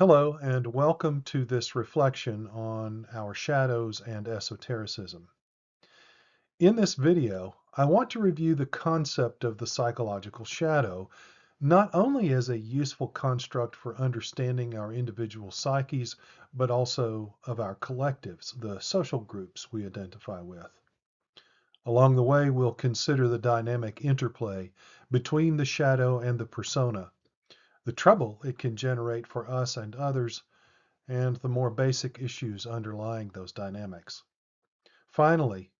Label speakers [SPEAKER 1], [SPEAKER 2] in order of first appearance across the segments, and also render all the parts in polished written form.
[SPEAKER 1] Hello, and welcome to this reflection on our shadows and esotericism. In this video, I want to review the concept of the psychological shadow, not only as a useful construct for understanding our individual psyches, but also of our collectives, the social groups we identify with. Along the way, we'll consider the dynamic interplay between the shadow and the persona, the trouble it can generate for us and others, and the more basic issues underlying those dynamics. Finally,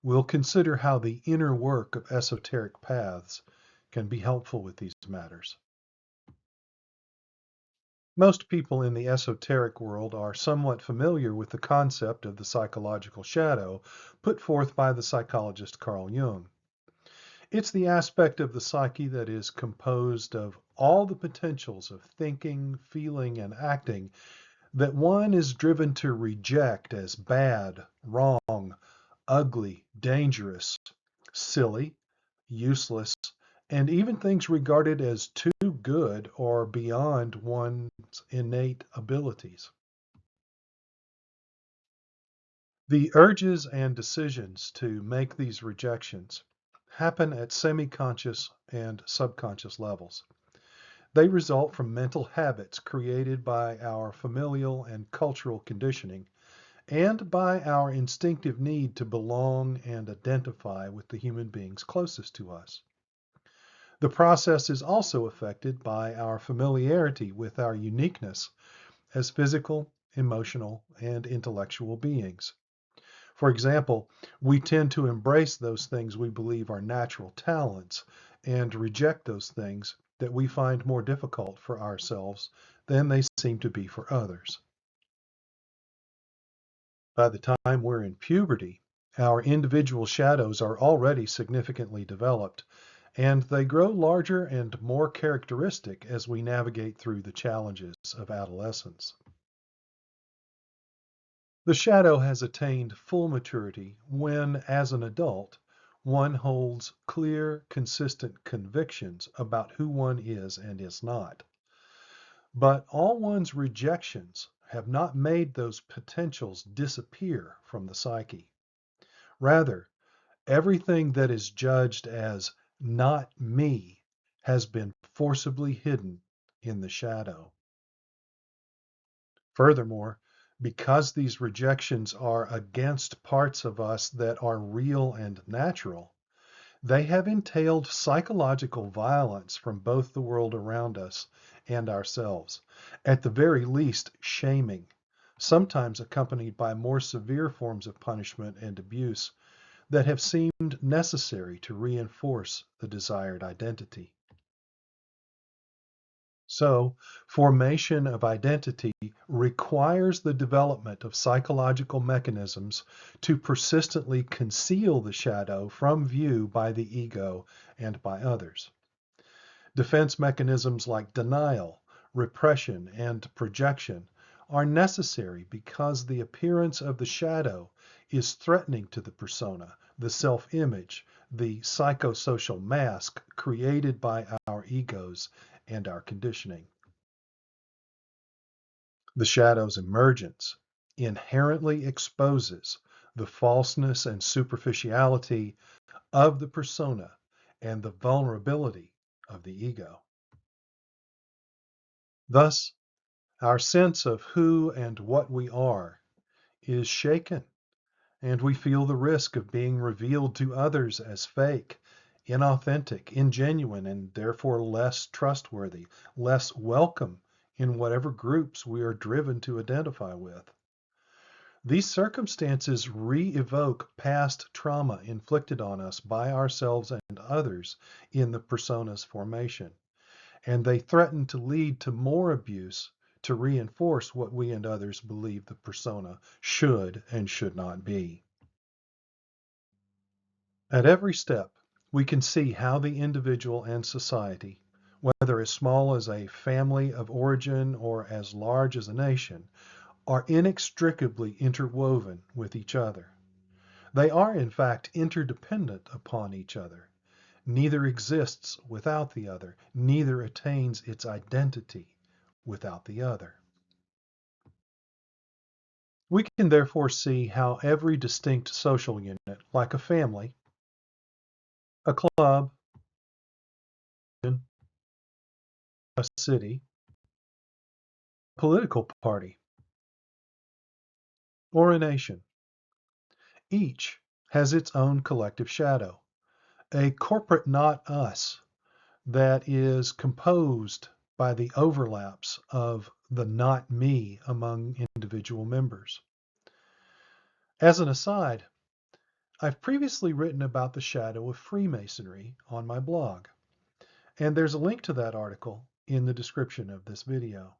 [SPEAKER 1] we'll consider how the inner work of esoteric paths can be helpful with these matters. Most people in the esoteric world are somewhat familiar with the concept of the psychological shadow put forth by the psychologist Carl Jung. It's the aspect of the psyche that is composed of all the potentials of thinking, feeling, and acting that one is driven to reject as bad, wrong, ugly, dangerous, silly, useless, and even things regarded as too good or beyond one's innate abilities. The urges and decisions to make these rejections happen at semi-conscious and subconscious levels. They result from mental habits created by our familial and cultural conditioning and by our instinctive need to belong and identify with the human beings closest to us. The process is also affected by our familiarity with our uniqueness as physical, emotional, and intellectual beings. For example, we tend to embrace those things we believe are natural talents and reject those things that we find more difficult for ourselves than they seem to be for others. By the time we're in puberty, our individual shadows are already significantly developed, and they grow larger and more characteristic as we navigate through the challenges of adolescence. The shadow has attained full maturity when, as an adult, one holds clear, consistent convictions about who one is and is not. But all one's rejections have not made those potentials disappear from the psyche. Rather, everything that is judged as not me has been forcibly hidden in the shadow. Furthermore, because these rejections are against parts of us that are real and natural, they have entailed psychological violence from both the world around us and ourselves, at the very least shaming, sometimes accompanied by more severe forms of punishment and abuse that have seemed necessary to reinforce the desired identity. So, formation of identity requires the development of psychological mechanisms to persistently conceal the shadow from view by the ego and by others. Defense mechanisms like denial, repression, and projection are necessary because the appearance of the shadow is threatening to the persona, the self-image, the psychosocial mask created by our egos and our conditioning. The shadow's emergence inherently exposes the falseness and superficiality of the persona and the vulnerability of the ego. Thus, our sense of who and what we are is shaken, and we feel the risk of being revealed to others as fake, inauthentic, ingenuine, and therefore less trustworthy, less welcome in whatever groups we are driven to identify with. These circumstances re-evoke past trauma inflicted on us by ourselves and others in the persona's formation, and they threaten to lead to more abuse to reinforce what we and others believe the persona should and should not be. At every step, we can see how the individual and society, whether as small as a family of origin or as large as a nation, are inextricably interwoven with each other. They are, in fact, interdependent upon each other. Neither exists without the other. Neither attains its identity without the other. We can therefore see how every distinct social unit, like a family, a club, a city, a political party, or a nation, each has its own collective shadow, a corporate not us that is composed by the overlaps of the not me among individual members. As an aside, I've previously written about the shadow of Freemasonry on my blog, and there's a link to that article in the description of this video.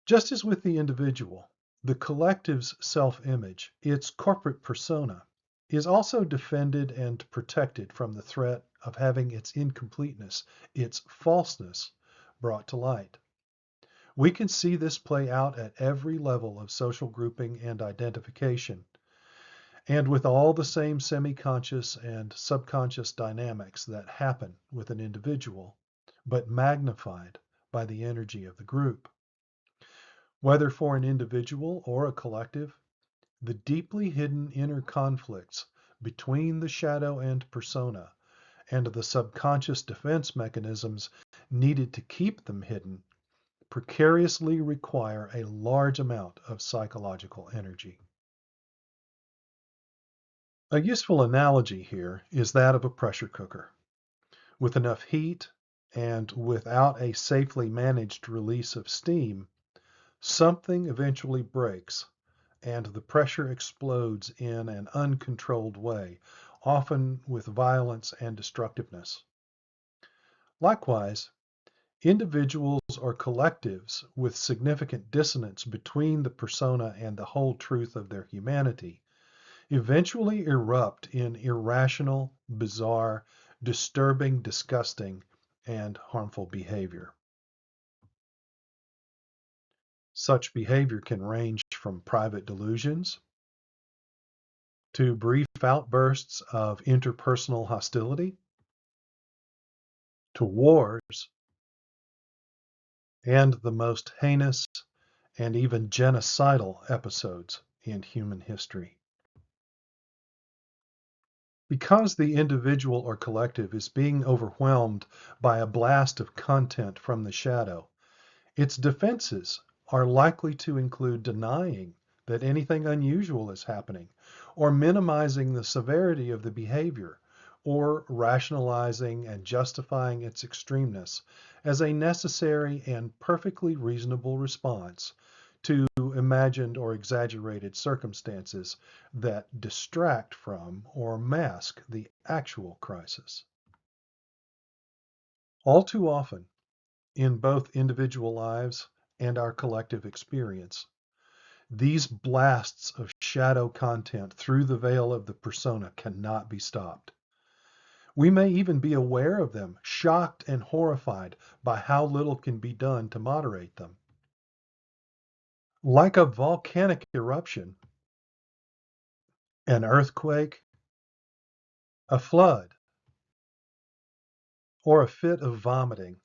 [SPEAKER 1] Just as with the individual, the collective's self-image, its corporate persona, is also defended and protected from the threat of having its incompleteness, its falseness, brought to light. We can see this play out at every level of social grouping and identification, and with all the same semi-conscious and subconscious dynamics that happen with an individual, but magnified by the energy of the group. Whether for an individual or a collective, the deeply hidden inner conflicts between the shadow and persona and the subconscious defense mechanisms needed to keep them hidden precariously require a large amount of psychological energy. A useful analogy here is that of a pressure cooker. With enough heat and without a safely managed release of steam, something eventually breaks and the pressure explodes in an uncontrolled way, often with violence and destructiveness. Likewise, individuals or collectives with significant dissonance between the persona and the whole truth of their humanity eventually erupt in irrational, bizarre, disturbing, disgusting, and harmful behavior. Such behavior can range from private delusions to brief outbursts of interpersonal hostility to wars and the most heinous and even genocidal episodes in human history. Because the individual or collective is being overwhelmed by a blast of content from the shadow, its defenses are likely to include denying that anything unusual is happening, or minimizing the severity of the behavior, or rationalizing and justifying its extremeness as a necessary and perfectly reasonable response to imagined or exaggerated circumstances that distract from or mask the actual crisis. All too often, in both individual lives and our collective experience, these blasts of shadow content through the veil of the persona cannot be stopped. We may even be aware of them, shocked and horrified by how little can be done to moderate them. Like a volcanic eruption, an earthquake, a flood, or a fit of vomiting,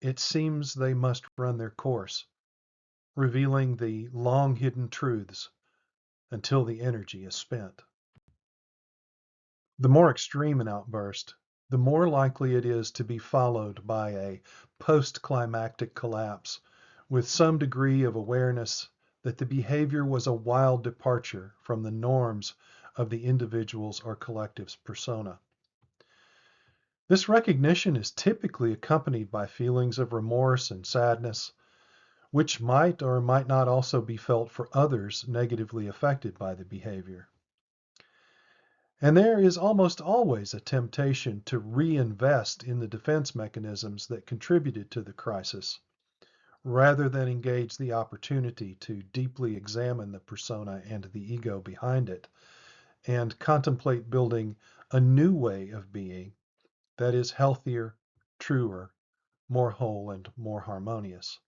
[SPEAKER 1] it seems they must run their course, revealing the long hidden truths until the energy is spent. The more extreme an outburst, the more likely it is to be followed by a post-climactic collapse with some degree of awareness that the behavior was a wild departure from the norms of the individual's or collective's persona. This recognition is typically accompanied by feelings of remorse and sadness, which might or might not also be felt for others negatively affected by the behavior. And there is almost always a temptation to reinvest in the defense mechanisms that contributed to the crisis, rather than engage the opportunity to deeply examine the persona and the ego behind it, and contemplate building a new way of being that is healthier, truer, more whole, and more harmonious.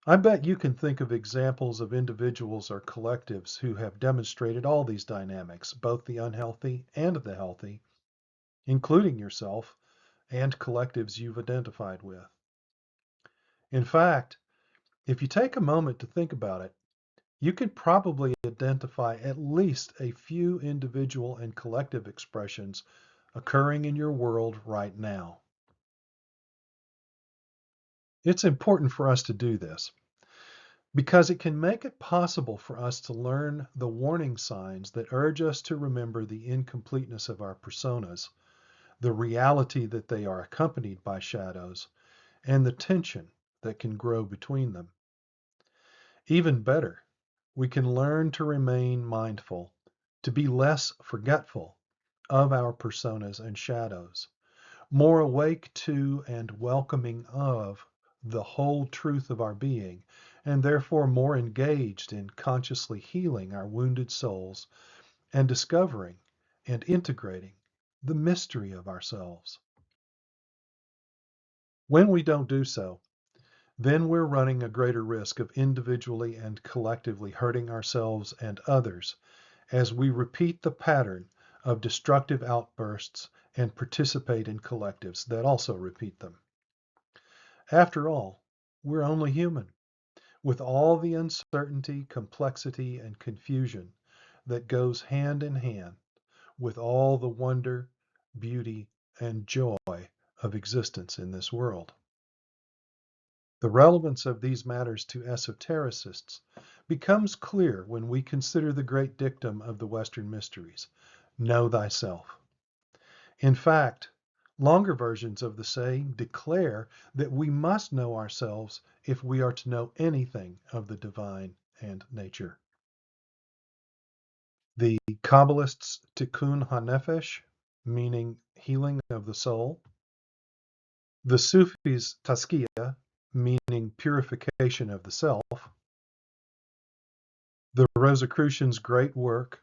[SPEAKER 1] I bet you can think of examples of individuals or collectives who have demonstrated all these dynamics, both the unhealthy and the healthy, including yourself and collectives you've identified with. In fact, If you take a moment to think about it, you could probably identify at least a few individual and collective expressions occurring in your world right now. It's important for us to do this because it can make it possible for us to learn the warning signs that urge us to remember the incompleteness of our personas, the reality that they are accompanied by shadows, and the tension that can grow between them. Even better, we can learn to remain mindful, to be less forgetful of our personas and shadows, more awake to and welcoming of the whole truth of our being, and therefore more engaged in consciously healing our wounded souls and discovering and integrating the mystery of ourselves. When we don't do so, then we're running a greater risk of individually and collectively hurting ourselves and others as we repeat the pattern of destructive outbursts and participate in collectives that also repeat them. After all, we're only human, with all the uncertainty, complexity, and confusion that goes hand in hand with all the wonder, beauty, and joy of existence in this world. The relevance of these matters to esotericists becomes clear when we consider the great dictum of the Western mysteries, know thyself. In fact, longer versions of the saying declare that we must know ourselves if we are to know anything of the divine and nature. The Kabbalists' Tikkun HaNefesh, meaning healing of the soul. The Sufis' Tazkiyah, meaning purification of the self. The Rosicrucians' great work.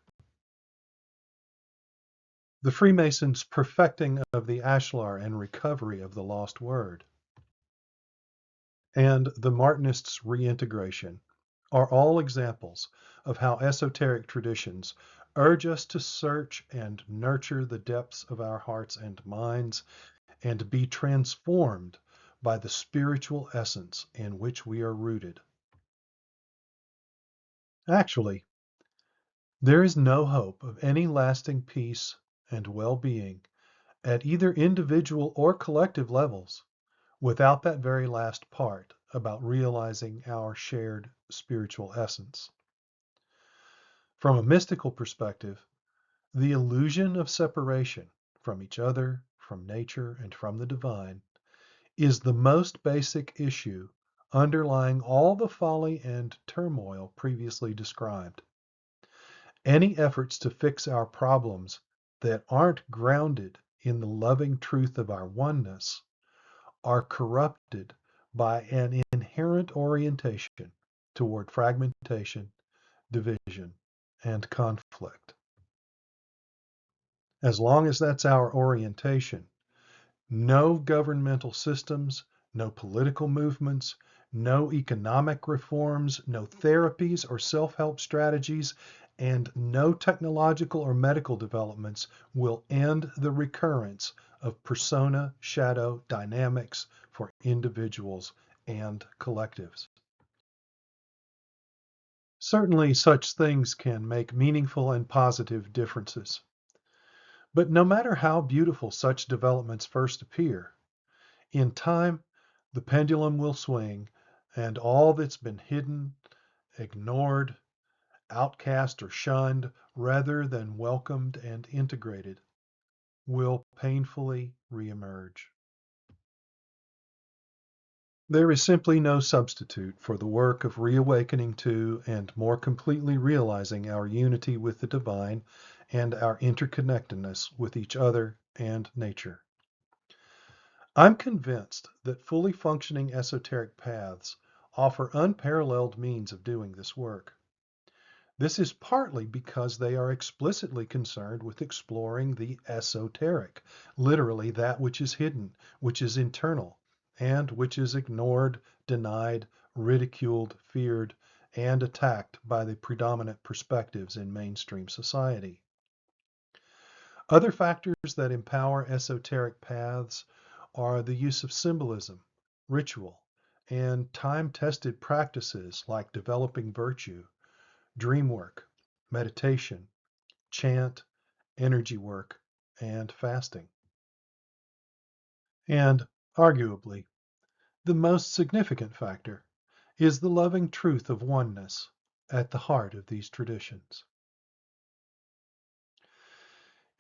[SPEAKER 1] The Freemasons' perfecting of the ashlar and recovery of the lost word. And the Martinists' reintegration are all examples of how esoteric traditions urge us to search and nurture the depths of our hearts and minds and be transformed by the spiritual essence in which we are rooted. Actually, there is no hope of any lasting peace and well-being at either individual or collective levels without that very last part about realizing our shared spiritual essence. From a mystical perspective, the illusion of separation from each other, from nature, and from the divine is the most basic issue underlying all the folly and turmoil previously described. Any efforts to fix our problems that aren't grounded in the loving truth of our oneness are corrupted by an inherent orientation toward fragmentation, division, and conflict. As long as that's our orientation, no governmental systems, no political movements, no economic reforms, no therapies or self-help strategies, and no technological or medical developments will end the recurrence of persona-shadow dynamics for individuals and collectives. Certainly, such things can make meaningful and positive differences. But no matter how beautiful such developments first appear, in time, the pendulum will swing, and all that's been hidden, ignored, outcast, or shunned, rather than welcomed and integrated, will painfully reemerge. There is simply no substitute for the work of reawakening to and more completely realizing our unity with the divine and our interconnectedness with each other and nature. I'm convinced that fully functioning esoteric paths offer unparalleled means of doing this work. This is partly because they are explicitly concerned with exploring the esoteric, literally that which is hidden, which is internal, and which is ignored, denied, ridiculed, feared, and attacked by the predominant perspectives in mainstream society. Other factors that empower esoteric paths are the use of symbolism, ritual, and time-tested practices like developing virtue, dream work, meditation, chant, energy work, and fasting. And, arguably, the most significant factor is the loving truth of oneness at the heart of these traditions.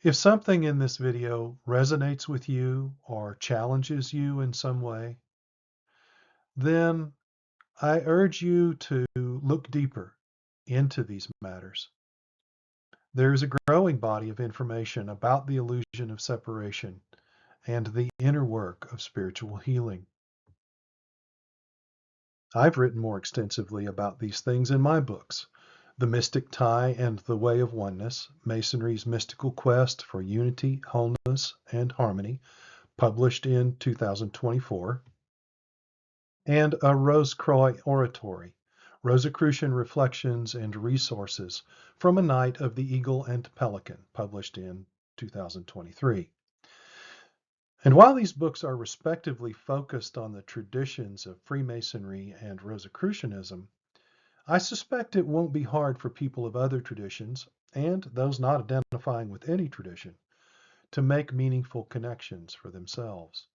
[SPEAKER 1] If something in this video resonates with you or challenges you in some way, then I urge you to look deeper into these matters. There is a growing body of information about the illusion of separation and the inner work of spiritual healing. I've written more extensively about these things in my books, The Mystic Tie and the Way of Oneness, Masonry's Mystical Quest for Unity, Wholeness, and Harmony, published in 2024, and A Rose-Croix Oratory, Rosicrucian Reflections and Resources from a Night of the Eagle and Pelican, published in 2023. And while these books are respectively focused on the traditions of Freemasonry and Rosicrucianism, I suspect it won't be hard for people of other traditions, and those not identifying with any tradition, to make meaningful connections for themselves.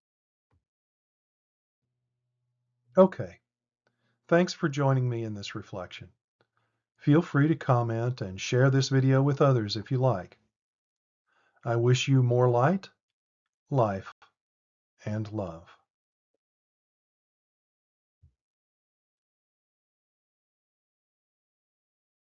[SPEAKER 1] Okay, thanks for joining me in this reflection. Feel free to comment and share this video with others if you like. I wish you more light, life, and love.